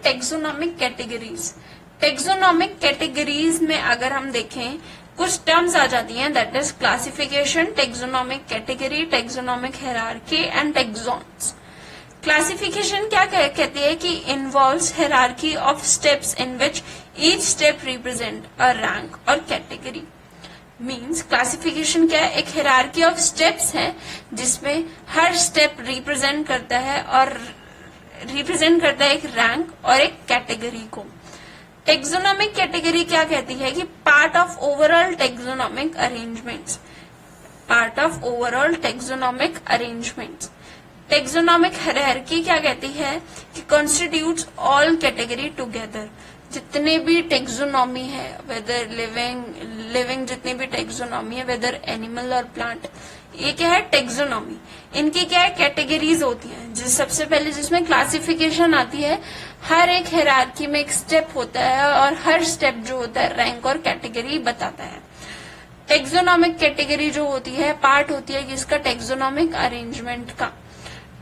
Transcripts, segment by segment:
Taxonomic categories. Taxonomic categories में अगर हम देखें कुछ टर्म्स आ जाती हैं, that is classification, taxonomic category, taxonomic hierarchy and taxons. Classification क्या कहती है कि involves hierarchy of steps in which each step represent a rank और कैटेगरी। मीन्स क्लासिफिकेशन क्या है, एक हायरार्की ऑफ स्टेप्स है जिसमें हर स्टेप रिप्रेजेंट करता है और रिप्रेजेंट करता है एक रैंक और एक कैटेगरी को। टेक्सोनॉमिक कैटेगरी क्या कहती है कि part of overall taxonomic arrangements, part of overall taxonomic arrangements. Taxonomic hierarchy क्या कहती है कि कॉन्स्टिट्यूट्स ऑल कैटेगरी टुगेदर। जितने भी टेक्सोनॉमी है, वेदर लिविंग जितनी भी टेक्सोनॉमी है, वेदर एनिमल और प्लांट, ये क्या है टेक्सोनॉमी। इनकी क्या है कैटेगरीज होती हैं। सबसे पहले जिसमें क्लासिफिकेशन आती है, हर एक हायरार्की में एक स्टेप होता है और हर स्टेप जो होता है रैंक और कैटेगरी बताता है। टेक्सोनॉमिक कैटेगरी जो होती है पार्ट होती है किसका, टेक्सोनॉमिक अरेंजमेंट का।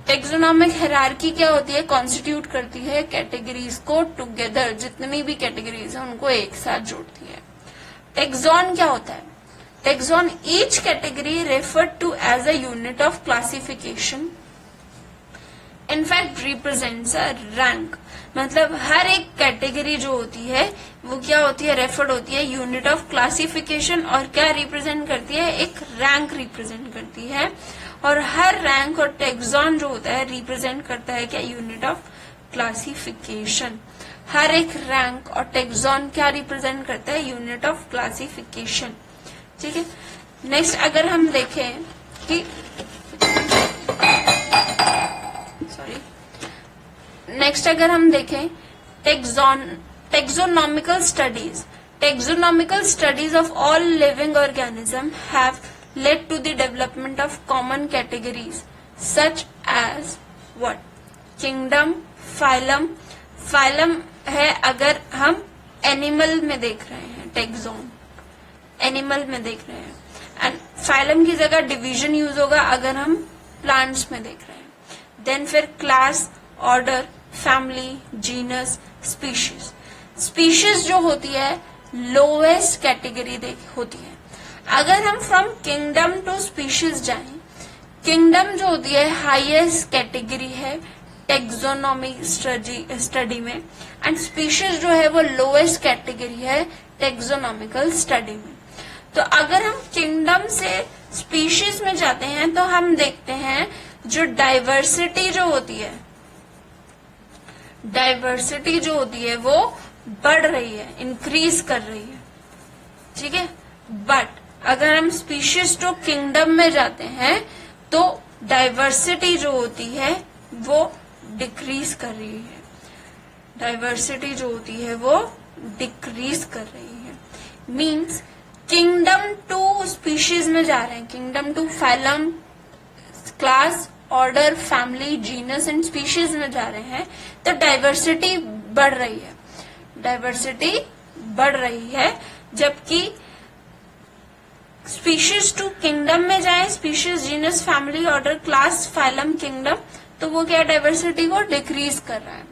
टेक्सोनॉमिक हायरार्की क्या होती है, कॉन्स्टिट्यूट करती है कैटेगरीज को टुगेदर, जितनी भी कैटेगरीज है उनको एक साथ जोड़ती है। टेक्सॉन क्या होता है, taxon each category referred to as a unit of classification in fact represents a rank. मतलब हर एक कैटेगरी जो होती है वो क्या होती है, रेफर्ड होती है यूनिट ऑफ क्लासिफिकेशन और क्या रिप्रेजेंट करती है, एक रैंक रिप्रेजेंट करती है। और हर रैंक और टेक्सॉन जो होता है रिप्रेजेंट करता है क्या, यूनिट ऑफ क्लासिफिकेशन। हर एक रैंक और टेक्सॉन क्या रिप्रेजेंट करता है, यूनिट ऑफ क्लासिफिकेशन। ठीक है। नेक्स्ट अगर हम देखें कि नेक्स्ट अगर हम देखें taxonomical studies. Taxonomical studies of all living organism have led to the development of common categories such as what, kingdom, phylum। phylum है अगर हम एनिमल में देख रहे हैं, टेक्सॉन एनिमल में देख रहे हैं, एंड फाइलम की जगह डिवीजन यूज होगा अगर हम प्लांट्स में देख रहे हैं। देन फिर class, order, family, genus, species. Species जो होती है लोएस्ट कैटेगरी होती है। अगर हम फ्रॉम किंगडम टू स्पीशीज जाएं, किंगडम जो होती है हाईएस्ट कैटेगरी है टेक्सोनॉमी स्टडी में, एंड स्पीशीज जो है वो लोएस्ट कैटेगरी है टेक्सोनॉमिकल स्टडी में। तो अगर हम किंगडम से स्पीशीज में जाते हैं तो हम देखते हैं जो डाइवर्सिटी जो होती है, डाइवर्सिटी जो होती है वो बढ़ रही है, इंक्रीज कर रही है। ठीक है। बट अगर हम स्पीशीज टू किंगडम में जाते हैं तो डाइवर्सिटी जो होती है वो डिक्रीज कर रही है, डाइवर्सिटी जो होती है वो डिक्रीज कर रही है। मींस किंगडम टू स्पीशीज में जा रहे हैं, kingdom to phylum, class, order, family, genus and species में जा रहे हैं तो डाइवर्सिटी बढ़ रही है, डाइवर्सिटी बढ़ रही है। जबकि स्पीशीज टू किंगडम में जाए, species, genus, family, order, class, phylum, kingdom, तो वो क्या डाइवर्सिटी को डिक्रीज कर रहा है।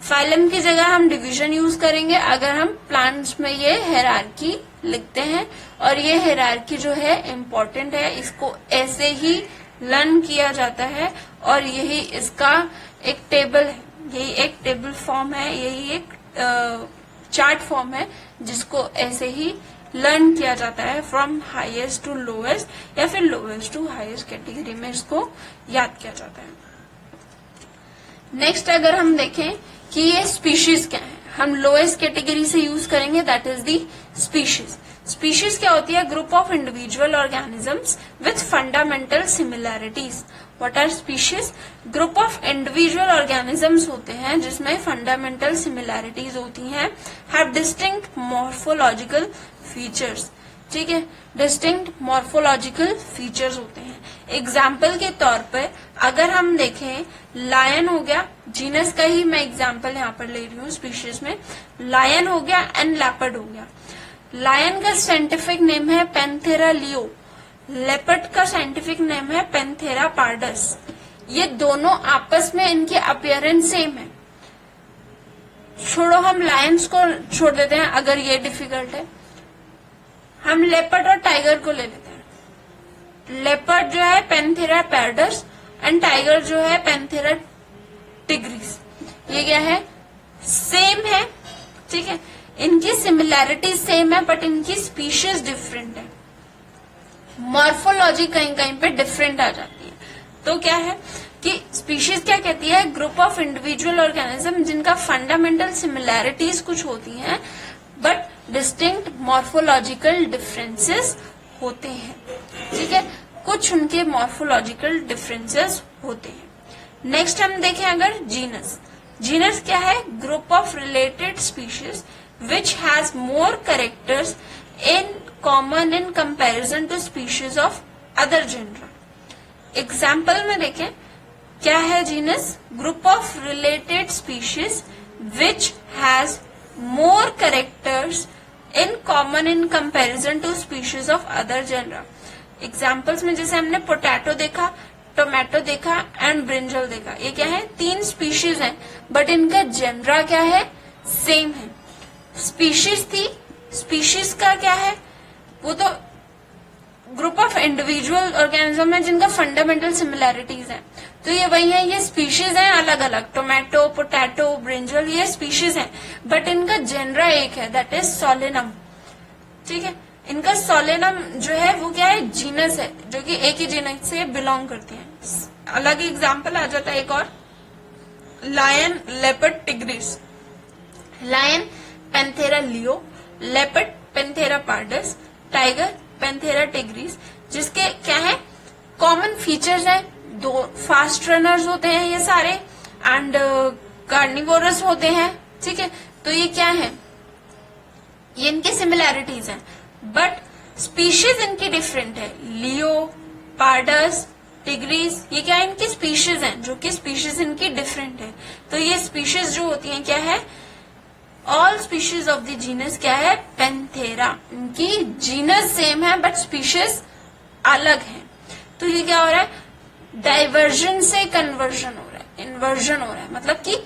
फाइलम की जगह हम डिवीजन यूज करेंगे अगर हम प्लांट्स में ये हायरार्की लिखते हैं, और ये हायरार्की जो है इम्पोर्टेंट है, इसको ऐसे ही लर्न किया जाता है और यही इसका एक टेबल है, यही एक टेबल फॉर्म है, यही एक चार्ट फॉर्म है जिसको ऐसे ही लर्न किया जाता है फ्रॉम हाईएस्ट टू लोएस्ट या फिर लोएस्ट टू हाईएस्ट कैटेगरी में इसको याद किया जाता है। नेक्स्ट अगर हम देखें कि ये स्पीशीज क्या है, हम लोएस्ट कैटेगरी से यूज करेंगे, that is the species. Species क्या होती है, group of individual organisms with fundamental similarities. What are species, group of individual organisms होते हैं जिसमें फंडामेंटल सिमिलैरिटीज होती हैं, हैव डिस्टिंक्ट मॉर्फोलॉजिकल फीचर्स। ठीक है, डिस्टिंक्ट मॉर्फोलॉजिकल फीचर्स होते हैं। एग्जाम्पल के तौर पर अगर हम देखें, लायन हो गया, जीनस का ही मैं एग्जाम्पल यहाँ पर ले रही हूँ, स्पीशीज में लायन हो गया एंड लैपर्ड हो गया। लायन का साइंटिफिक नेम है पैंथेरा लियो, लेपर्ड का साइंटिफिक नेम है पैंथेरा पार्डस। ये दोनों आपस में इनकी अपीयरेंस सेम है। छोड़ो, हम लायंस को छोड़ देते हैं अगर ये डिफिकल्ट है। हम लेपर्ड और टाइगर को ले लेते हैं। लेपर्ड जो है पैंथेरा पार्डस एंड टाइगर जो है पैंथेरा टिग्रिस। ये क्या है? सेम है, ठीक है। इनकी सिमिलैरिटी सेम है बट इनकी स्पीशीज डिफरेंट है। मॉर्फोलॉजी कहीं कहीं पे डिफरेंट आ जाती है। तो क्या है कि स्पीशीज क्या कहती है? ग्रुप ऑफ इंडिविजुअल ऑर्गेनिज्म जिनका फंडामेंटल सिमिलैरिटीज कुछ होती हैं बट डिस्टिंक्ट मॉर्फोलॉजिकल डिफरेंसेस होते हैं, ठीक है। कुछ उनके मॉर्फोलॉजिकल डिफरेंसेस होते हैं। नेक्स्ट हम देखें अगर जीनस। जीनस क्या है? Group of related species which has more characters in common in comparison to species of other genera. Example में देखें क्या है genus? Group of related species which has more characters in common in comparison to species of other genera. Examples में जैसे हमने potato देखा, tomato देखा and brinjal देखा। ये क्या है? 3 स्पीशीज हैं बट इनका जेनरा क्या है? सेम है। स्पीशीज थी, स्पीशीज का क्या है? वो तो ग्रुप ऑफ इंडिविजुअल ऑर्गेनिज्म है जिनका फंडामेंटल सिमिलैरिटीज है। तो ये वही है, ये स्पीशीज हैं अलग अलग। टोमेटो, पोटैटो, ब्रिंजल ये स्पीशीज हैं बट इनका जेनरा एक है, दैट इज सोलेनम, ठीक है। इनका सोलेनम जो है वो क्या है? जीनस है, जो कि एक ही जीनस से बिलोंग करती है। अलग एग्जाम्पल आ जाता है एक और, lion, leopard, tigris. Lion Panthera leo, leopard Panthera pardus, tiger Panthera tigris. जिसके क्या है? कॉमन फीचर्स हैं। 2 फास्ट रनर्स होते हैं ये सारे एंड कार्निवोरस होते हैं, ठीक है। तो ये क्या है? ये इनकी सिमिलैरिटीज हैं बट स्पीशीज इनकी डिफरेंट है। लियो, पार्डस, टिग्रिस ये क्या है? इनकी स्पीशीज हैं जो कि स्पीशीज इनकी डिफरेंट है। तो ये स्पीशीज जो होती हैं क्या है? All species of the genus क्या है? पैंथेरा। इनकी जीनस सेम है बट स्पीशीज अलग है। तो ये क्या हो रहा है? डाइवर्जन से कन्वर्जन हो रहा है, इन्वर्जन हो रहा है। मतलब कि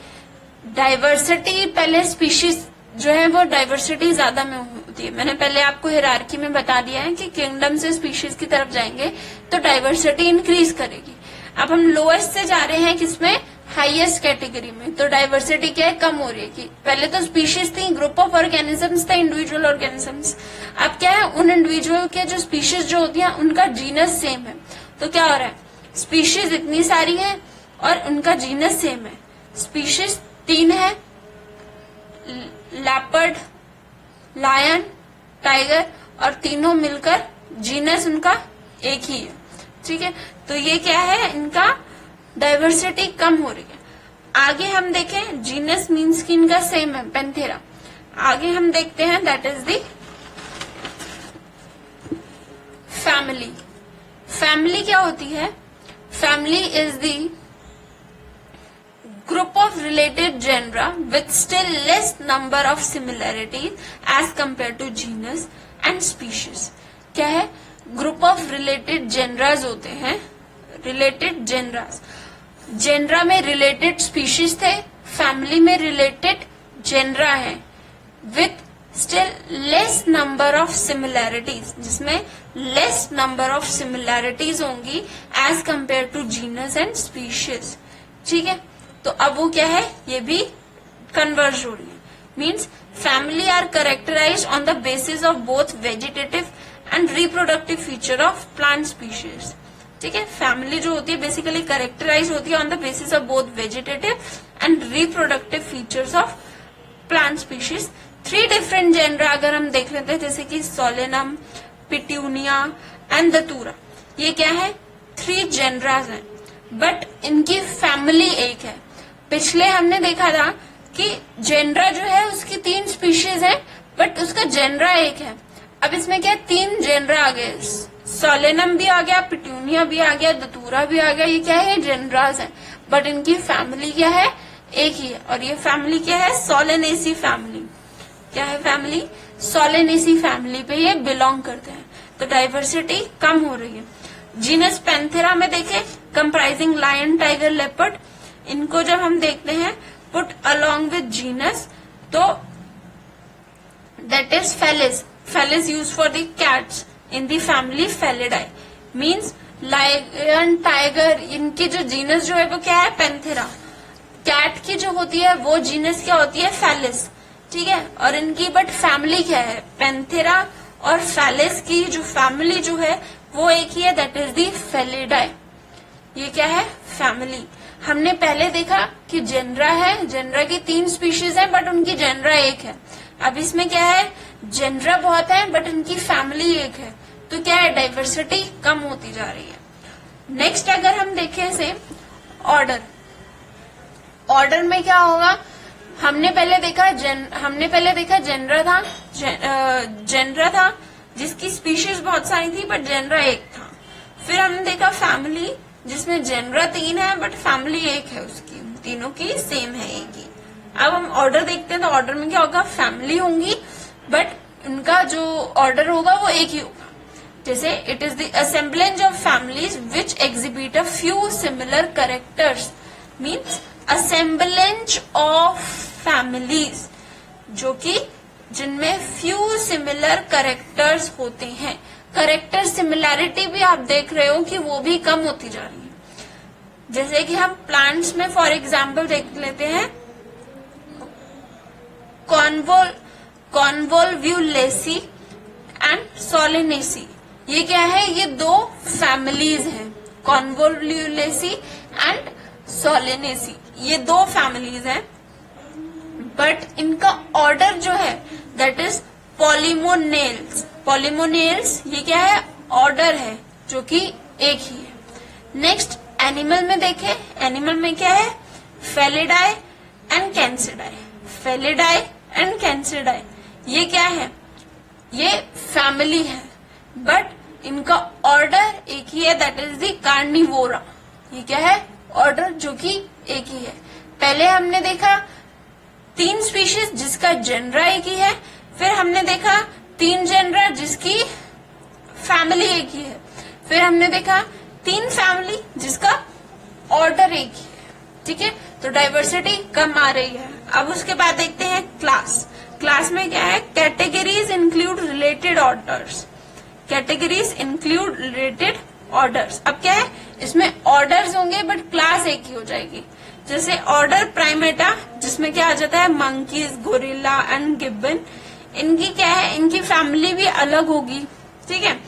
डाइवर्सिटी, पहले स्पीशीज जो है वो डाइवर्सिटी ज्यादा में होती है। मैंने पहले आपको हिरार्की में बता दिया है कि किंगडम से स्पीशीज की तरफ जाएंगे तो डाइवर्सिटी इंक्रीज करेगी। अब हम लोएस्ट से जा रहे हैं किसमें? हाईएस्ट कैटेगरी में। तो डाइवर्सिटी क्या है? कम हो रही है। कि पहले तो स्पीशीज थी, ग्रुप ऑफ ऑर्गेनिजम्स थे, इंडिविजुअल ऑर्गेनिजम्स। अब क्या है? उन इंडिविजुअल के जो स्पीशीज जो होती हैं उनका जीनस सेम है। तो क्या हो रहा है? स्पीशीज इतनी सारी है और उनका जीनस सेम है। स्पीशीज 3 है, लेपर्ड, लायन, टाइगर, और तीनों मिलकर जीनस उनका एक ही है, ठीक है। तो ये क्या है? इनका डाइवर्सिटी कम हो रही है। आगे हम देखें, जीनस मीन्स की इनका सेम है, पैंथेरा। आगे हम देखते हैं that is the family. Family क्या होती है? Family is the group of related genera with still less number of similarities as compared to genus and species. क्या है? group of related genras होते हैं, related genras। genera में related species थे, family में related genera है with still less number of similarities, जिसमें less number of similarities होंगी as compared to genus and species, ठीक है। तो अब वो क्या है? ये भी कन्वर्ज हो रही है। Means family are characterized on the basis of both vegetative and reproductive feature of plant species, ठीक है। फैमिली जो होती है बेसिकली कैरेक्टराइज होती है on the basis of both vegetative and reproductive features of plant species. 3 different genera अगर हम देख लेते हैं, जैसे कि सोलेनम, पिट्यूनिया एंड दतूरा। ये क्या है? 3 जेनरास हैं बट इनकी फैमिली एक है। पिछले हमने देखा था कि जेनरा जो है उसकी 3 स्पीशीज है बट उसका जेनरा एक है। अब इसमें क्या 3 जेनरा आ गए, सोलेनम भी आ गया, पिट्यूनिया भी आ गया, दतूरा भी आ गया। ये क्या है? जेनरास है बट इनकी फैमिली क्या है? एक ही है। और ये फैमिली क्या है? Solanaceae family. क्या है फैमिली? सोलेनेसी फैमिली पे ये बिलोंग करते हैं, तो डाइवर्सिटी कम हो रही है। जीनस पैंथेरा में देखें, कंप्राइजिंग लायन, टाइगर, लेपर्ड, इनको जब हम देखते हैं पुट अलोंग विद जीनस, तो that is Felis. Felis use for the cats in the family Felidae, means lion, tiger, इनकी जो जीनस जो है वो क्या है, पैंथेरा। कैट की जो होती है वो जीनस क्या होती है, फेलिस, ठीक है। और इनकी बट फैमिली क्या है, पैंथेरा, और फेलिस की जो फैमिली जो है वो एक ही है, दैट इज दी फेलिडाई। ये क्या है, फैमिली। हमने पहले देखा कि जेनरा है, जेनरा की 3 स्पीशीज है बट उनकी जेनरा एक है। अब इसमें क्या है, जेनरा बहुत है बट उनकी फैमिली एक है, तो क्या है, डाइवर्सिटी कम होती जा रही है। नेक्स्ट अगर हम देखें इसे ऑर्डर, ऑर्डर में क्या होगा, हमने पहले देखा जेनरा था, जेनरा था जिसकी स्पीशीज बहुत सारी थी बट जेनरा एक था। फिर हमने देखा फैमिली जिसमें जेनरा 3 है बट फैमिली एक है, उसकी तीनों की सेम है, एक ही। अब हम ऑर्डर देखते हैं, तो ऑर्डर में क्या होगा, फैमिली होंगी बट उनका जो ऑर्डर होगा वो एक ही होगा। जैसे it is the assemblage of families which exhibit a few similar characters, means assemblage of families जो कि जिनमें फ्यू सिमिलर कैरेक्टर्स होते हैं। कैरेक्टर सिमिलैरिटी भी आप देख रहे हो कि वो भी कम होती जा रही है। जैसे कि हम प्लांट्स में फॉर एग्जाम्पल देख लेते हैं, कॉन्वोल्व्यूलेसी एंड सोलेनेसी, ये क्या है, ये 2 फैमिलीज हैं, कॉन्वोल्व्यूलेसी एंड सोलेनेसी, ये 2 फैमिलीज हैं, बट इनका ऑर्डर जो है दैट इज पॉलीमोनेल्स। पॉलीमोनेल्स ये क्या है, ऑर्डर है जो कि एक ही है। नेक्स्ट एनिमल में देखें, एनिमल में क्या है, फेलिडाई एंड कैंसिडाई। फेलिडाई एंड कैंसिडाई ये क्या है, ये फैमिली है बट इनका ऑर्डर एक ही है, दैट इज द कार्निवोरा। ये क्या है, ऑर्डर जो कि एक ही है। पहले हमने देखा 3 स्पीशीज जिसका जेनरा एक ही है, फिर हमने देखा 3 जेनरा जिसकी फैमिली एक ही है, फिर हमने देखा 3 फैमिली जिसका ऑर्डर एक ही है, ठीक है। तो डाइवर्सिटी कम आ रही है। अब उसके बाद देखते हैं क्लास। क्लास में क्या है, categories include related orders. Categories include related orders. अब क्या है, इसमें ऑर्डर्स होंगे बट क्लास एक ही हो जाएगी। जैसे ऑर्डर प्राइमेटा जिसमें क्या आ जाता है, मंकीज, गोरिल्ला एंड गिब्बन, इनकी क्या है, इनकी फैमिली भी अलग होगी, ठीक है,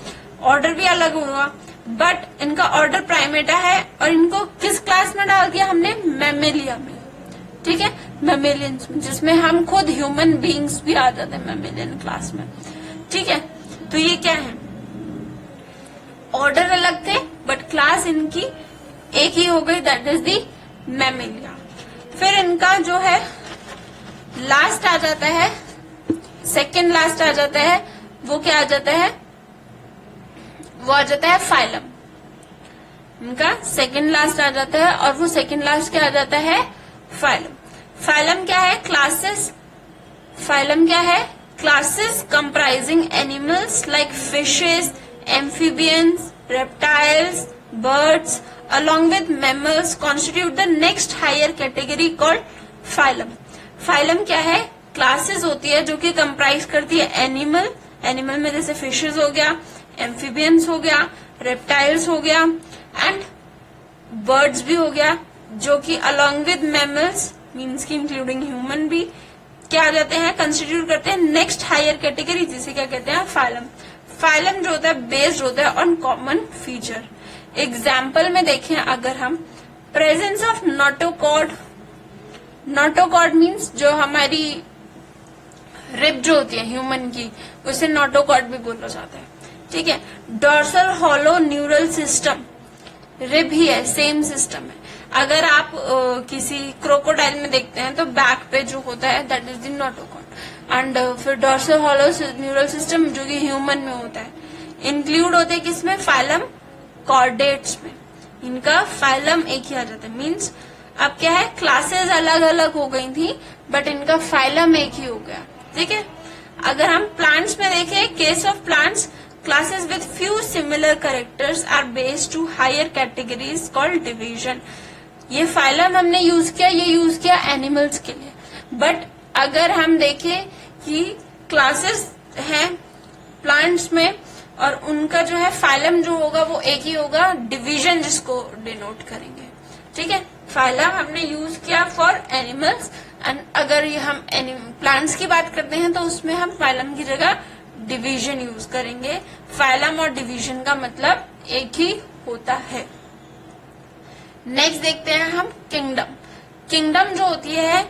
ऑर्डर भी अलग होगा बट इनका ऑर्डर प्राइमेटा है। और इनको किस क्लास में डाल दिया हमने, मैमेलिया में, ठीक है, मैमेलियंस में, जिसमें हम खुद ह्यूमन बीइंग्स भी आ जाते हैं मैमेलियन क्लास में, ठीक है। तो ये क्या है, ऑर्डर अलग थे बट क्लास इनकी एक ही हो गई, दैट इज दी मैमेलिया। फिर इनका जो है लास्ट आ जाता है, सेकेंड लास्ट आ जाता है, वो क्या आ जाता है, वो आ जाता है फाइलम। इनका सेकेंड लास्ट आ जाता है और वो सेकेंड लास्ट क्या आ जाता है, फाइलम। फाइलम क्या है, क्लासेस। फाइलम क्या है, classes comprising animals like fishes, amphibians, reptiles, birds along with mammals constitute the next higher category called phylum. phylum क्या है, क्लासेस होती है जो कि कंप्राइज करती है एनिमल। एनिमल में जैसे फिशेस हो गया, एम्फीबियंस हो गया, रेप्टाइल्स हो गया एंड बर्ड्स भी हो गया, जो कि अलॉन्ग विद मैमल्स मीन्स की इंक्लूडिंग ह्यूमन भी क्या आ जाते हैं, कंस्टिट्यूट करते हैं नेक्स्ट हायर कैटेगरी, जिसे क्या कहते हैं, फाइलम। फाइलम जो होता है बेस्ड होता है ऑन कॉमन फीचर। एग्जाम्पल में देखें अगर हम, presence of notochord. Notochord means जो हमारी रिब जो होती है ह्यूमन की, उसे नोटोकॉर्ड भी बोला जाता है, ठीक है। Dorsal hollow neural system, rib ही है, सेम सिस्टम है। अगर आप किसी क्रोकोडाइल में देखते हैं तो बैक पे जो होता है that is the notochord. And फिर डॉर्सल हॉलो न्यूरल सिस्टम जो कि ह्यूमन में होता है, इंक्लूड होते हैं किसमें, फाइलम कॉर्डेट्स में। इनका फाइलम एक ही आ जाता है, मीन्स अब क्या है, क्लासेस अलग अलग हो गई थी बट इनका फाइलम एक ही हो गया, ठीक है। अगर हम प्लांट्स में देखें, case of plants, classes with few similar characters are based to higher categories called division. ये फाइलम हमने यूज किया, ये यूज किया एनिमल्स के लिए। बट अगर हम देखें कि क्लासेस हैं प्लांट्स में और उनका जो है फाइलम जो होगा वो एक ही होगा, डिवीजन जिसको डिनोट करेंगे। ठीक है, फाइलम हमने यूज किया फॉर एनिमल्स एंड अगर ये हम प्लांट्स की बात करते हैं तो उसमें हम फाइलम की जगह डिवीजन यूज करेंगे। फाइलम और डिवीजन का मतलब एक ही होता है। नेक्स्ट देखते हैं हम किंगडम। किंगडम जो होती है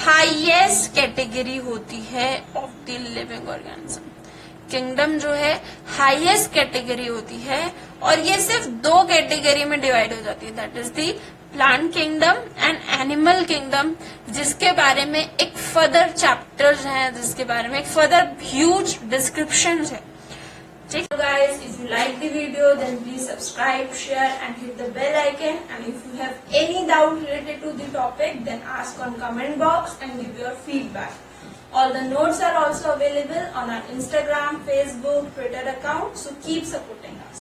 हाईएस्ट कैटेगरी होती है of the living organism. Kingdom जो है हाईएस्ट कैटेगरी होती है और ये सिर्फ दो कैटेगरी में डिवाइड हो जाती है, that is the plant kingdom and animal kingdom, जिसके बारे में एक फर्दर चैप्टर्स हैं, जिसके बारे में एक फर्दर ह्यूज डिस्क्रिप्शन है। ठीक है guys, if you like the video then please subscribe, share and hit the bell icon, and if you have any doubt related to the topic then ask on comment box and give your feedback. All the notes are also available on our Instagram, Facebook, Twitter account, so keep supporting us.